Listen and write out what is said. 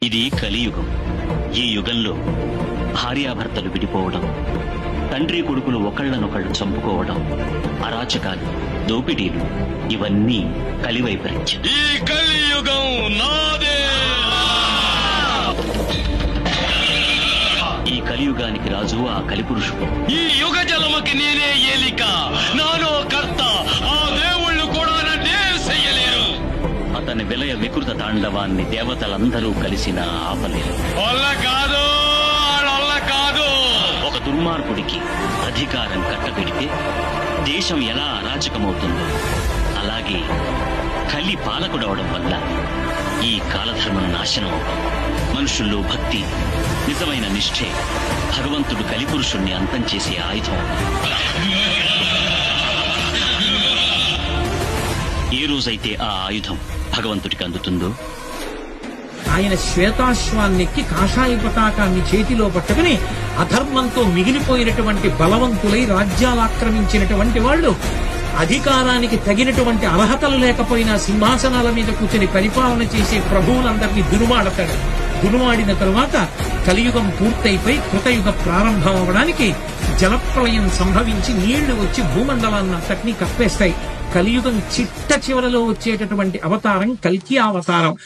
ఇది కలియుగం. ఈ యుగంలో భార్యాభర్తలు విడిపోవడం, తండ్రి కొడుకులు ఒకళ్లనొకళ్ళు చంపుకోవడం, అరాచకాలు, దోపిడీలు ఇవన్నీ కలివైపరీత్యం. ఈ కలియుగం నాదే. ఈ కలియుగానికి రాజు ఆ కలిపురుషుడు. ఈ యుగ జలమకి నేనే ఏలిక, నానో కర్త. ఆ దేవుళ్ళు కూడా నన్నే చెయ్యలేరు. అతని విలయ వికృత తాండవాన్ని దేవతలందరూ కలిసిన ఆపలేరు. కాదు. ఒక దుర్మార్గుడికి అధికారం కట్టబెడితే దేశం ఎలా అరాచకమవుతుందో అలాగే కలి పాలకుడవడం వల్ల ఈ కాలధర్మం నాశనం అవడం. మనుషుల్లో భక్తి, నిజమైన నిష్ఠే భగవంతుడు కలిపురుషుణ్ణి అంతం చేసే ఆయుధం. ఏ రోజైతే ఆ ఆయుధం భగవంతుడికి అందుతుందో ఆయన శ్వేతాశ్వాన్నెక్కి కాషాయ పతాకాన్ని చేతిలో పట్టుకుని అధర్మంతో మిగిలిపోయినటువంటి బలవంతులై రాజ్యాలాక్రమించినటువంటి వాళ్ళు, అధికారానికి తగినటువంటి అర్హతలు లేకపోయినా సింహాసనాల మీద కూర్చొని పరిపాలన చేసే ప్రభువులందరినీ దురుమాడతాడు. దురుమాడిన తరువాత కలియుగం పూర్తయిపోయి కృతయుగ ప్రారంభం అవడానికి జలప్రళయం సంభవించి నీళ్లు వచ్చి భూమండలాన్నంతటినీ కప్పేస్తాయి. కలియుగం చిట్ట చివరలో వచ్చేటటువంటి అవతారం కల్కి అవతారం.